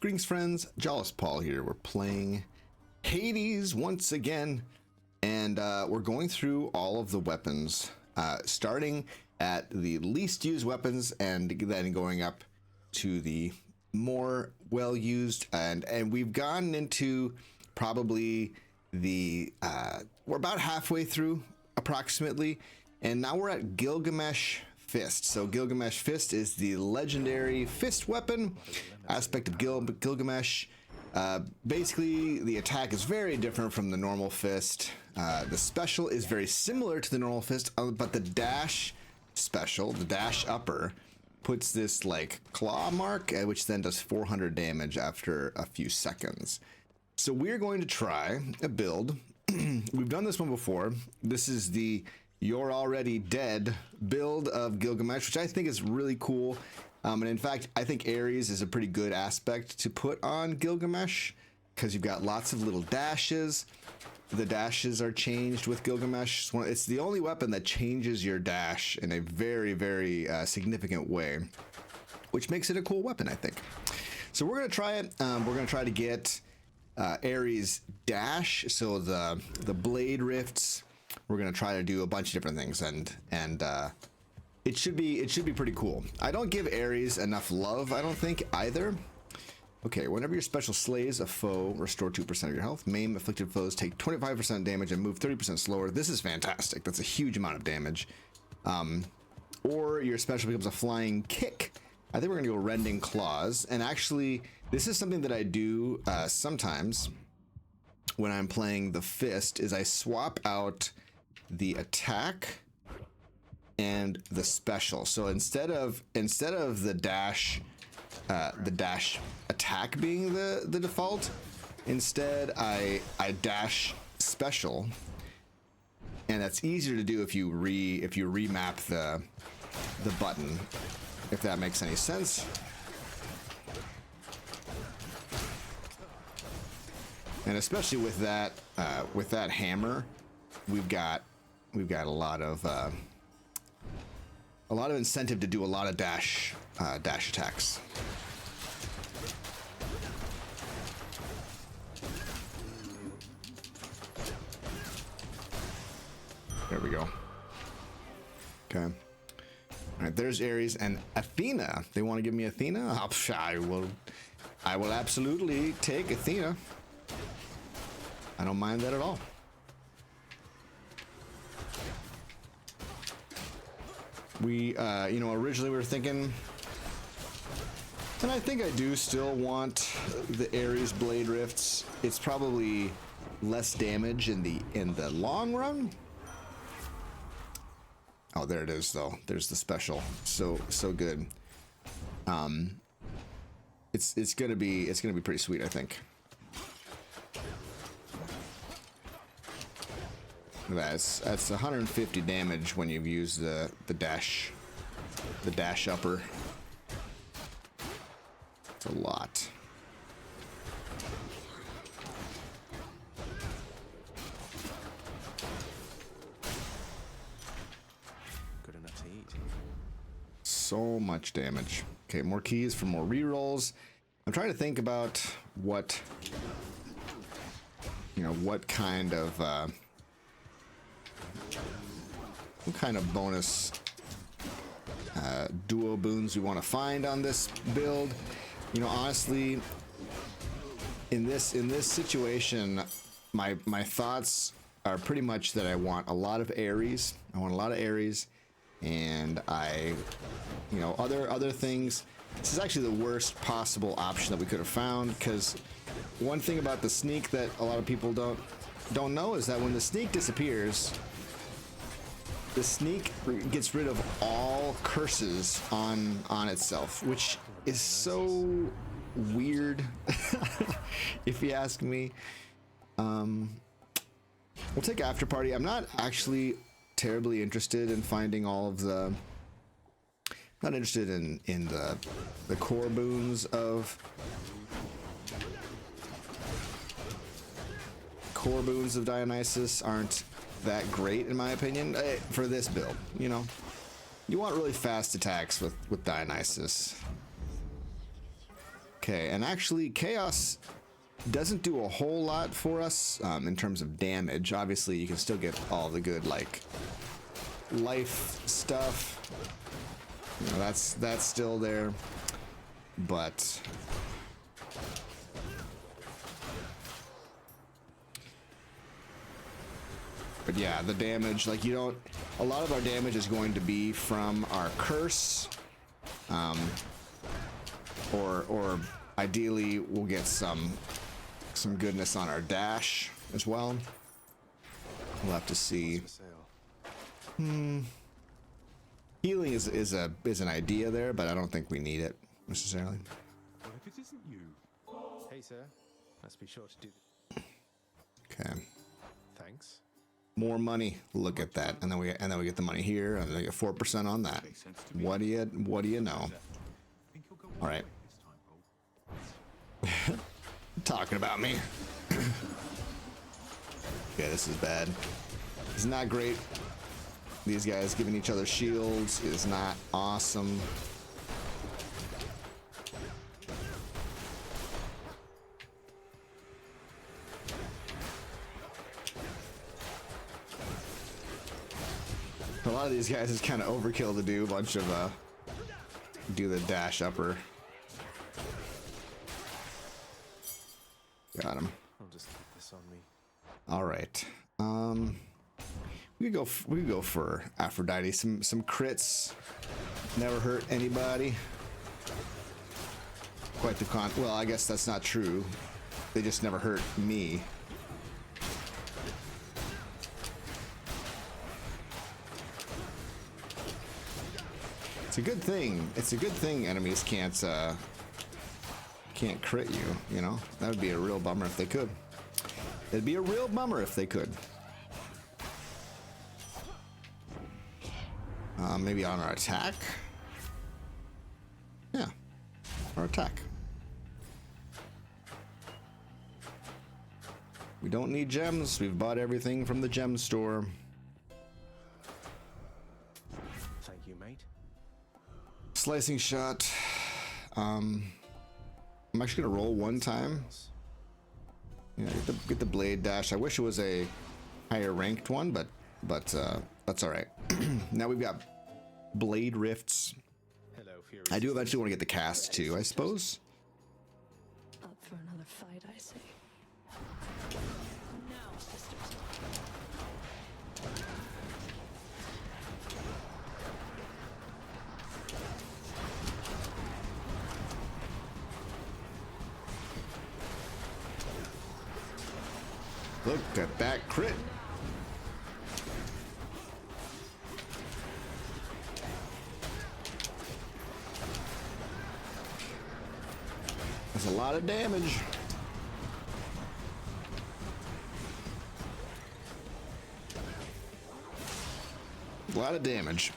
Greetings friends, Jawlesspaul here. We're playing Hades once again, and we're going through all of the weapons, starting at the least used weapons and then going up to the more well used, and we've gone into probably the we're about halfway through approximately, and now we're at Gilgamesh Fist. So Gilgamesh Fist is the legendary fist weapon aspect of Gilgamesh. Basically, the attack is very different from the normal fist. The special is very similar to the normal fist, but the dash special, the dash upper, puts this like claw mark, which then does 400 damage after a few seconds. So we're going to try a build. We've done this one before. This is the You're Already Dead build of Gilgamesh, which I think is really cool. And in fact, I think Ares is a pretty good aspect to put on Gilgamesh because you've got lots of little dashes. The dashes are changed with Gilgamesh. It's the only weapon that changes your dash in a very, very significant way, which makes it a cool weapon, I think. So we're going to try it. We're going to try to get Ares dash, so the blade rifts. We're gonna try to do a bunch of different things, and it should be pretty cool. I don't give Ares enough love, I don't think, either. Okay, whenever your special slays a foe, restore 2% of your health. Maim afflicted foes take 25% damage and move 30% slower. This is fantastic. That's a huge amount of damage. Or your special becomes a flying kick. I think we're gonna go rending claws, and actually this is something that I do sometimes when I'm playing the fist, is I swap out the attack and the special. So instead of the dash attack being the default, instead I dash special, and that's easier to do if you remap the button, if that makes any sense. And especially with that hammer, we've got a lot of incentive to do a lot of dash attacks. There we go. Okay. All right. There's Ares and Athena. They want to give me Athena. I will absolutely take Athena. I don't mind that at all. We, originally we were thinking, and I think I do still want the Ares blade rifts. It's probably less damage in the long run. Oh, there it is though. There's the special. So good. It's gonna be pretty sweet, I think. That's 150 damage when you've used the dash upper. It's a lot. Good enough to eat. So much damage. Okay, more keys for more rerolls. I'm trying to think about what kind of bonus duo boons we want to find on this build. Honestly, in this situation, my thoughts are pretty much that I want a lot of Ares. And other things. This is actually the worst possible option that we could have found, because one thing about the sneak that a lot of people don't know is that when the sneak disappears, the sneak gets rid of all curses on itself, which is so weird, if you ask me. We'll take After Party. I'm not actually terribly interested in finding all of the... Not interested in the core boons of... Core boons of Dionysus aren't that great, in my opinion, for this build. You want really fast attacks with Dionysus. Okay, and actually Chaos doesn't do a whole lot for us in terms of damage. Obviously, you can still get all the good, like, life stuff. You know, that's still there. But yeah, the damage, like, you don't, a lot of our damage is going to be from our curse, or ideally we'll get some goodness on our dash as well. We'll have to see. Healing is an idea there, but I don't think we need it necessarily. Well, if it isn't you. Hey, sir. Must be sure to do. Okay. Thanks. More money. Look at that, and then we get the money here, and then we get 4% on that. What do you know? All right. Talking about me. Yeah, this is bad. It's not great. These guys giving each other shields is not awesome. A lot of these guys is kind of overkill to do a bunch of do the dash upper. Got him. I'll just keep this on me. All right. We could go for Aphrodite. Some crits never hurt anybody. Quite the con. Well, I guess that's not true. They just never hurt me. It's a good thing. It's a good thing enemies can't crit you, you know? That would be a real bummer if they could. It'd be a real bummer if they could. Maybe on our attack? Yeah, our attack. We don't need gems. We've bought everything from the gem store. Thank you, mate. Slicing shot. I'm actually gonna roll one time. Yeah, get the blade dash. I wish it was a higher ranked one, but that's all right. Now we've got blade rifts. Hello, Fury. I do eventually want to get the cast too, I suppose. Up for another fight, I say. Now, sisters. Look at that crit. That's a lot of damage. A lot of damage.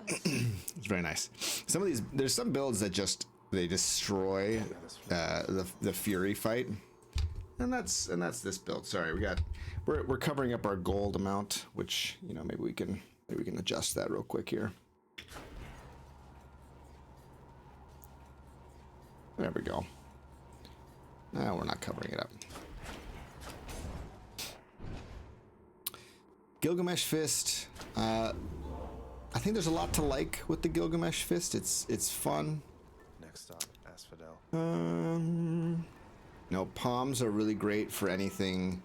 It's very nice. Some of these, there's some builds that just, they destroy the Fury fight. And that's this build. Sorry, we're covering up our gold amount, which, you know, maybe we can adjust that real quick here. There we go. No, we're not covering it up. Gilgamesh Fist. I think there's a lot to like with the Gilgamesh Fist. It's fun. Next up, Asphodel. No, palms are really great for anything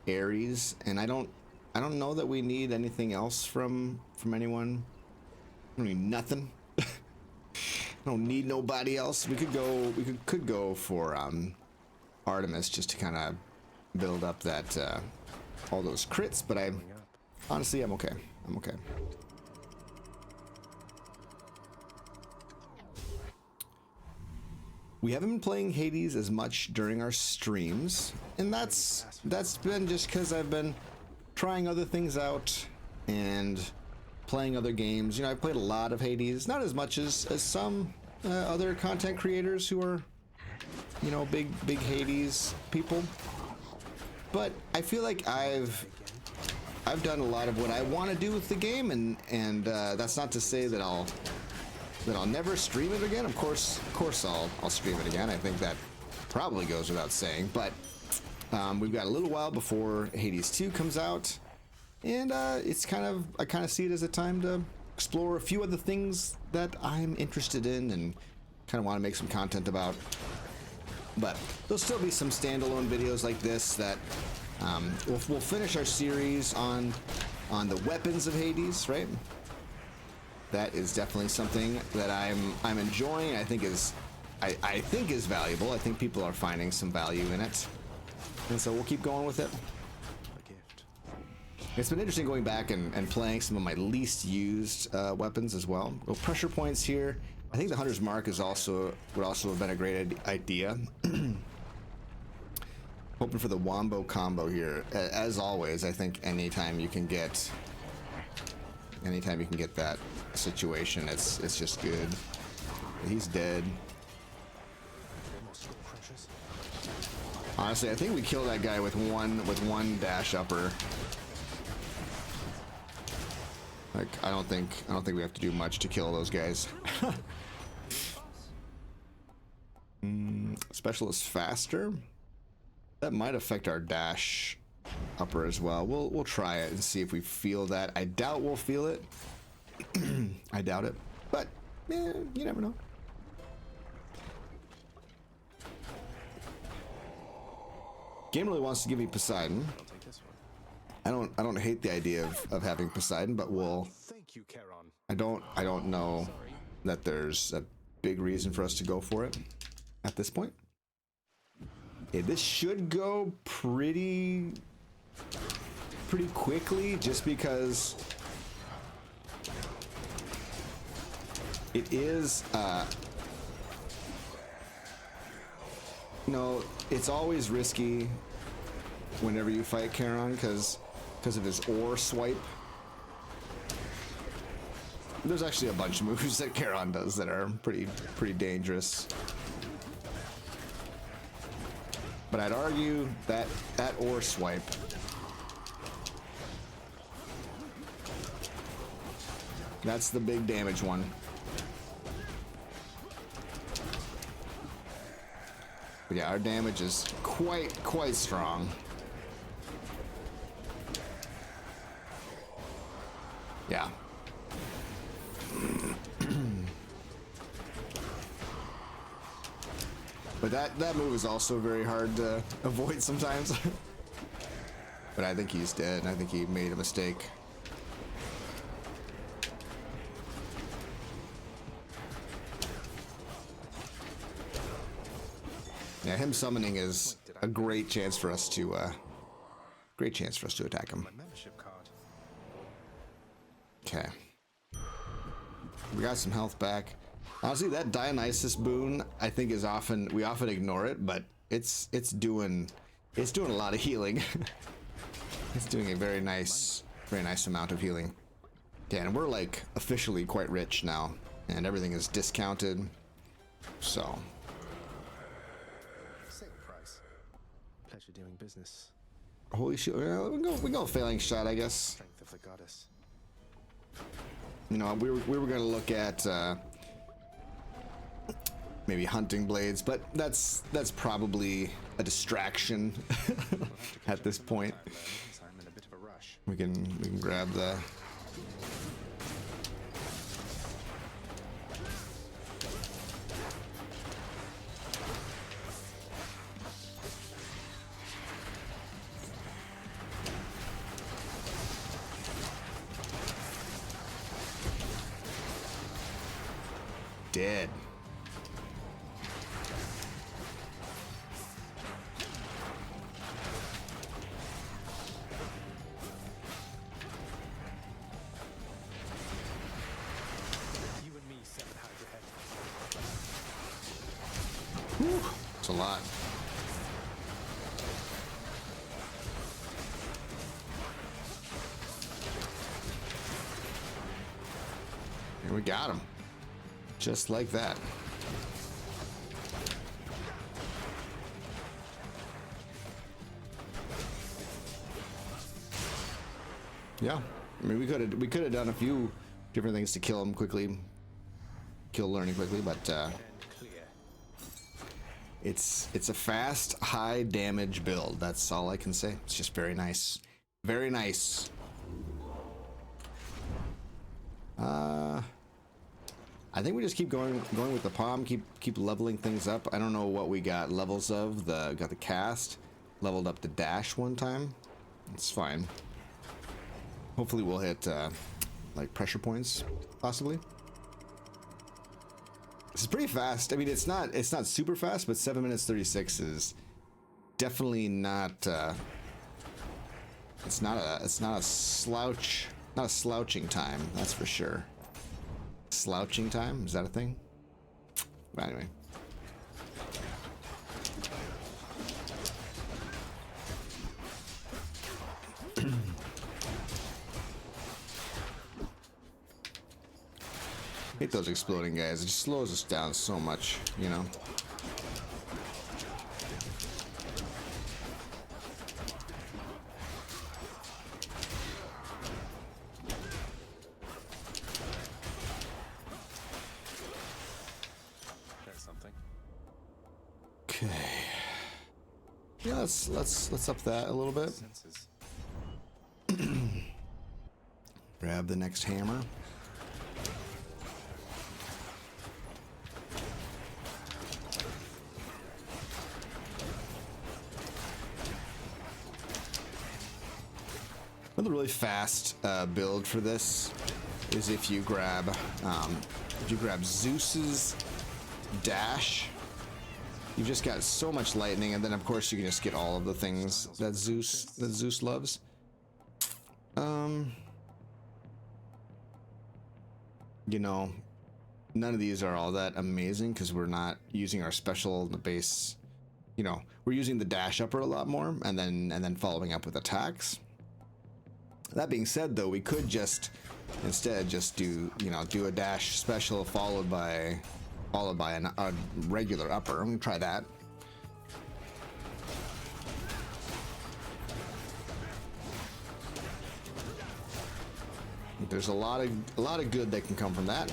Ares, and I don't know that we need anything else from anyone. I don't need nothing. I don't need nobody else. We could go for Artemis just to kind of build up that all those crits, but honestly I'm okay. I'm okay. We haven't been playing Hades as much during our streams, and that's been just because I've been trying other things out and playing other games. You know, I've played a lot of Hades, not as much as some other content creators who are, you know, big Hades people. But I feel like I've done a lot of what I want to do with the game, and that's not to say that I'll that I'll never stream it again. Of course I'll stream it again. I think that probably goes without saying, but we've got a little while before Hades 2 comes out, and it's I kind of see it as a time to explore a few other things that I'm interested in and kind of want to make some content about. But there'll still be some standalone videos like this that we'll finish our series on the weapons of Hades, right? That is definitely something that I'm enjoying. I think is valuable. I think people are finding some value in it, and so we'll keep going with it. A gift. It's been interesting going back and playing some of my least used weapons as well. Well, pressure points here. I think the Hunter's Mark would also have been a great idea. Hoping for the wombo combo here. As always, I think anytime you can get that situation, it's just good. He's dead. Honestly, I think we kill that guy with one dash upper. Like, I don't think we have to do much to kill those guys. Specialist faster. That might affect our dash upper as well. We'll try it and see if we feel that. I doubt we'll feel it. I doubt it, but yeah, you never know. Game really wants to give me Poseidon. I'll take this one. I don't hate the idea of having Poseidon, but Thank you, Charon. I don't know that there's a big reason for us to go for it at this point. Okay, this should go pretty quickly, just because it is it's always risky whenever you fight Charon because of his ore swipe. There's actually a bunch of moves that Charon does that are pretty dangerous. But I'd argue that ore swipe that's the big damage one. But yeah, our damage is quite strong. Yeah. But that move is also very hard to avoid sometimes. But I think he's dead, and I think he made a mistake. Yeah, him summoning is a great chance for us to attack him. My membership card. Okay. We got some health back. Honestly, that Dionysus boon, I think, we often ignore it, but it's doing a lot of healing. It's doing a very nice amount of healing. Yeah, and we're like officially quite rich now, and everything is discounted. So, Same price. Pleasure doing business. holy shit, we go failing shot, I guess. Strength of the goddess. You know, we were gonna look at maybe hunting blades, but that's probably a distraction at this point. I'm in a bit of a rush. We can grab the dead. You and me set hide your head. Whew, it's a lot. And we got him. Just like that. Yeah, I mean, we could have done a few different things to kill him quickly, kill learning quickly, but And clear. it's a fast, high damage build. That's all I can say. It's just very nice. Very nice. I think we just keep going with the palm, keep leveling things up. I don't know what we got levels of. Got the cast, leveled up the dash one time. It's fine. Hopefully we'll hit like pressure points, possibly. This is pretty fast. I mean, it's not super fast, but 7 minutes 36 is definitely not. It's not a slouching time. That's for sure. Slouching time, is that a thing? But anyway. Hate those exploding guys. It just slows us down so much, you know. That's something. Okay. Yeah, let's up that a little bit. Senses. Grab the next hammer. Another really fast build for this is if you grab Zeus's dash. You've just got so much lightning, and then of course you can just get all of the things that Zeus loves. You know, none of these are all that amazing because we're not using our special in the base. You know, we're using the dash upper a lot more, and then following up with attacks. That being said, though, we could just instead just do a dash special followed by a regular upper. I'm gonna try that. There's a lot of good that can come from that.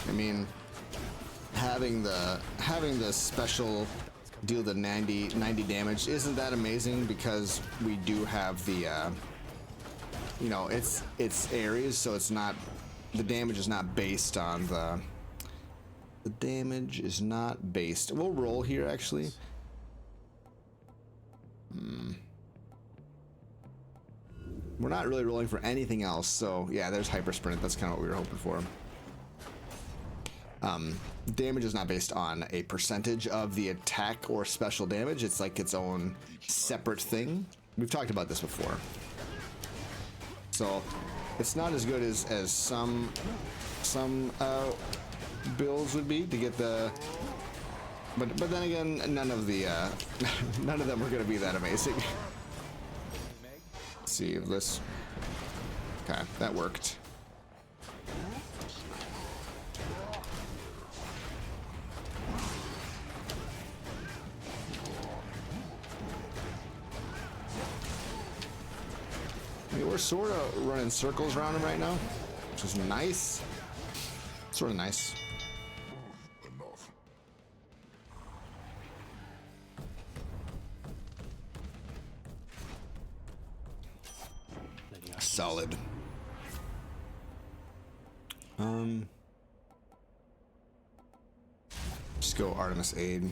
I mean, having the special deal the 90 damage isn't that amazing because we do have the you know, it's Ares, so it's not, the damage is not based on the damage is not based. We'll roll here actually. We're not really rolling for anything else, so yeah, there's hyper sprint. That's kind of what we were hoping for. Damage is not based on a percentage of the attack or special damage. It's like its own separate thing. We've talked about this before. So it's not as good as some builds would be to get the, but then again, none of them are going to be that amazing. Let's see if this, okay, that worked. We're sort of running circles around him right now, which is nice. Sort of nice. Solid. Just go Artemis Aid.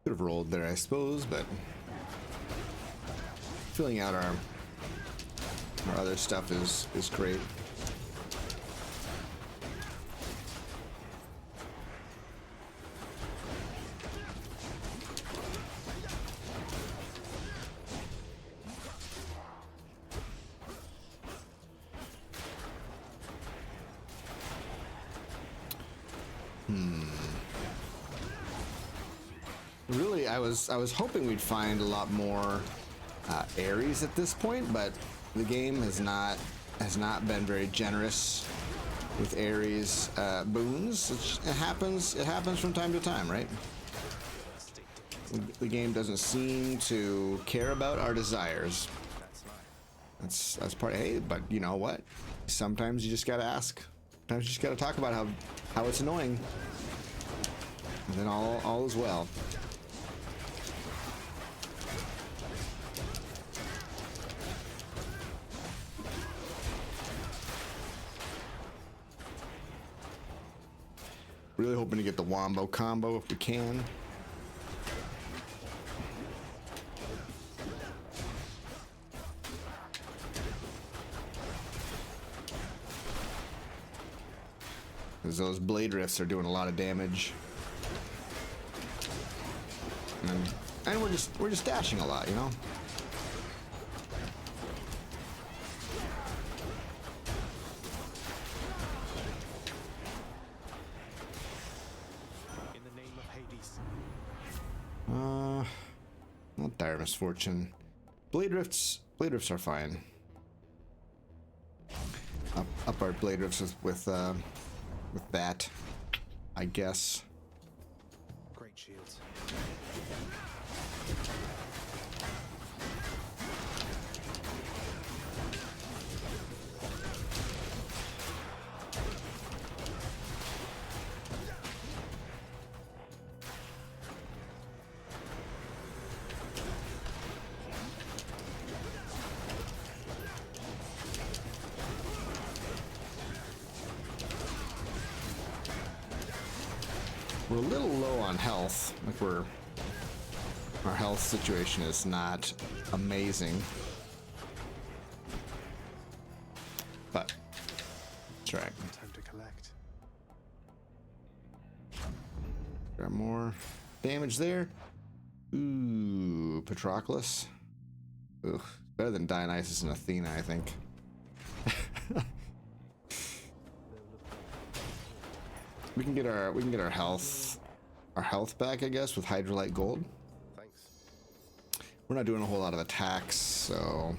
Could have rolled there, I suppose, but filling out our other stuff is great. Really, I was hoping we'd find a lot more Ares at this point, but the game has not been very generous with Ares boons. It happens from time to time, right? The game doesn't seem to care about our desires. That's part of, hey, but you know what? Sometimes you just gotta ask. Sometimes you just gotta talk about how it's annoying. And then all is well. Really hoping to get the wombo combo if we can. Because those blade rifts are doing a lot of damage. And we're just dashing a lot, you know? In the name of Hades. Not dire misfortune. Blade rifts are fine. Up our blade rifts with that, I guess. Great shields. We're a little low on health. Like our health situation is not amazing. But that's right. Time to collect. Got more damage there. Ooh, Patroclus. Ugh, better than Dionysus and Athena, I think. We can get our health back, I guess, with Hydrolite Gold. Thanks. We're not doing a whole lot of attacks, so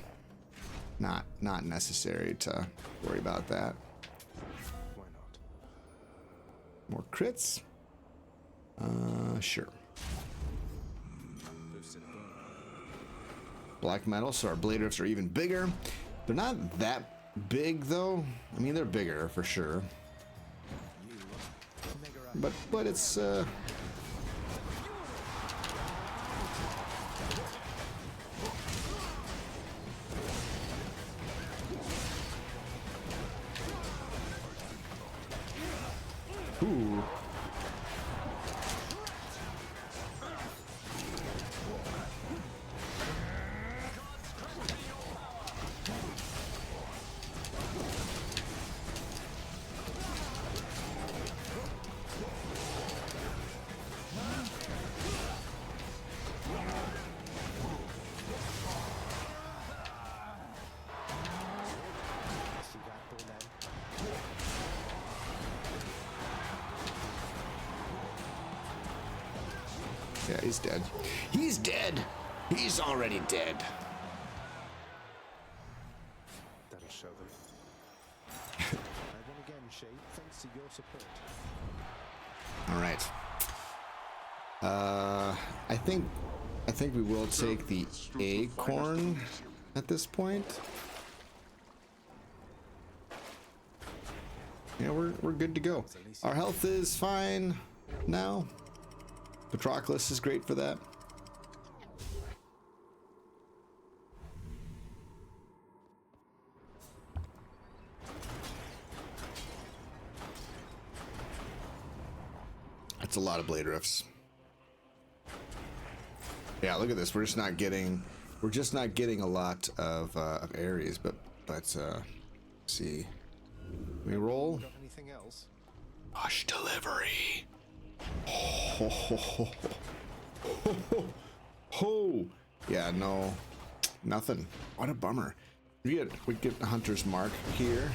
not necessary to worry about that. Why not? More crits? Sure. Boosted burn. Black metal, so our blade rifts are even bigger. They're not that big though. I mean, they're bigger for sure. But it's ooh. See that bull then? Yeah, he's dead. He's dead. He's already dead. That'll show them. I won again, Shay, thanks to your support. All right. I think we will take the acorn at this point. Yeah, we're good to go. Our health is fine now. Patroclus is great for that. That's a lot of blade rifts. Yeah, look at this. We're just not getting a lot of Ares, but let's see. We roll. Got anything else? Push delivery. Ho, ho, ho, ho, ho, ho. Yeah, no, nothing. What a bummer. We get a hunter's mark here.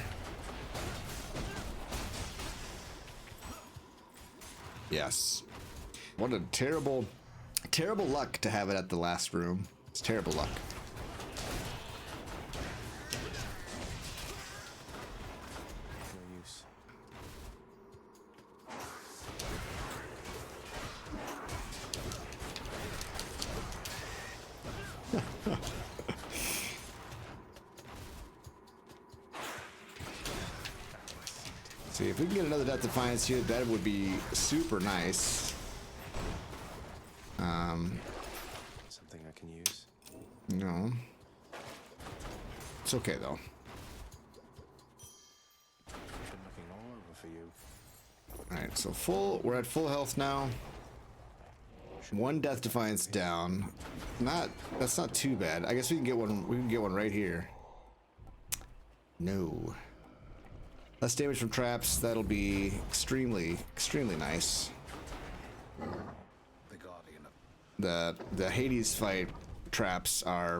Yes. What a terrible luck to have it at the last room. It's terrible luck. See if we can get another Death Defiance here, that would be super nice. Something I can use. No. It's okay though. Been looking all over for you. Alright, so we're at full health now. One Death Defiance down. That's not too bad. I guess we can get one right here. No. Less damage from traps, that'll be extremely nice. The Guardian. The Hades fight traps are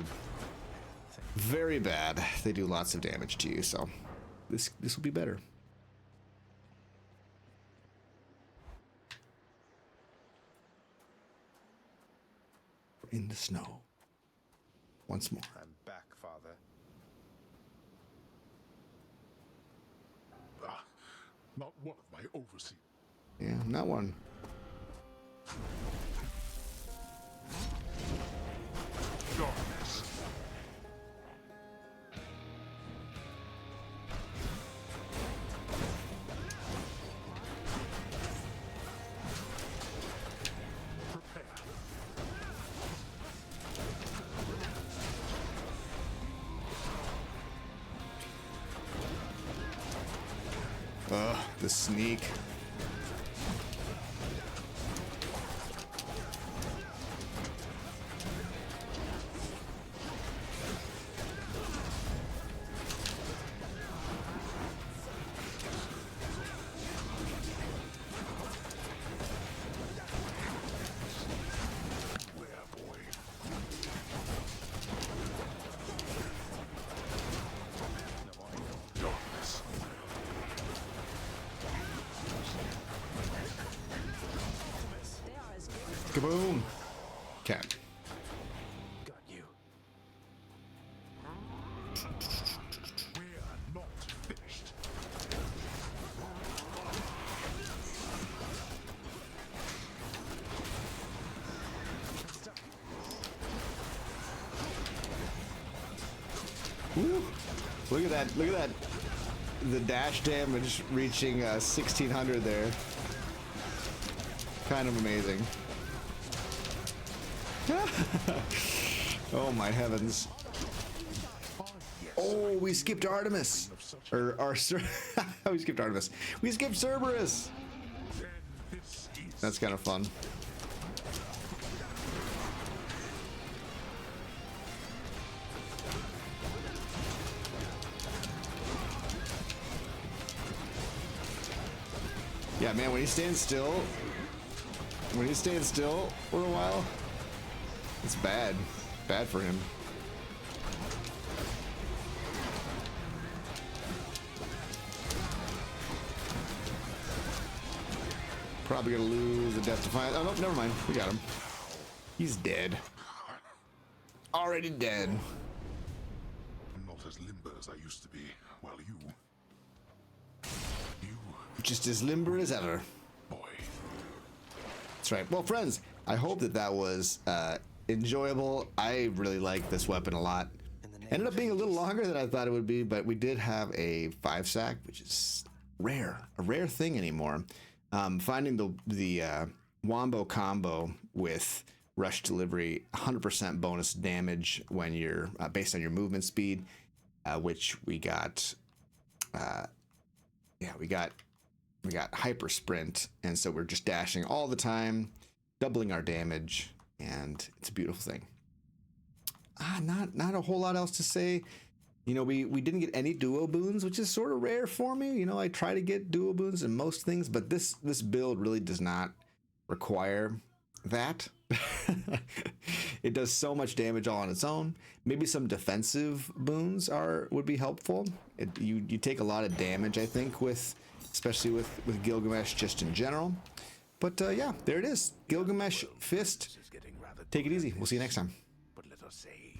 very bad. They do lots of damage to you, so this will be better. In the snow. Once more. I'm back, Father. Not one of my overseers. Yeah, not one. Darkness. Ugh, the sneak. Kaboom! Okay. Got you. We're not finished. Woo. Look at that! Look at that! The dash damage reaching 1600 there. Kind of amazing. Oh my heavens. Oh, we skipped Artemis. Or we skipped Artemis. We skipped Cerberus. That's kind of fun. Yeah, man, when he stands still for a while, it's bad. Bad for him. Probably gonna lose the Death Defiance. Oh, no, never mind. We got him. He's dead. Already dead. I'm not as limber as I used to be. While you Just as limber as ever. boy. That's right. Well, friends, I hope that was enjoyable. I really like this weapon a lot. Ended up being a little longer than I thought it would be, but we did have a 5-sack, which is rare, a rare thing anymore. Finding the Wombo combo with rush delivery, 100% bonus damage when you're based on your movement speed, which we got. We got hyper sprint, and so we're just dashing all the time, doubling our damage, and it's a beautiful thing. Not a whole lot else to say. You know, we didn't get any duo boons, which is sort of rare for me. You know, I try to get duo boons in most things, but this build really does not require that. It does so much damage all on its own. Maybe some defensive boons would be helpful. You take a lot of damage, I think, especially with Gilgamesh just in general. But yeah, there it is. Gilgamesh Fist. Take it easy. We'll see you next time. But let us say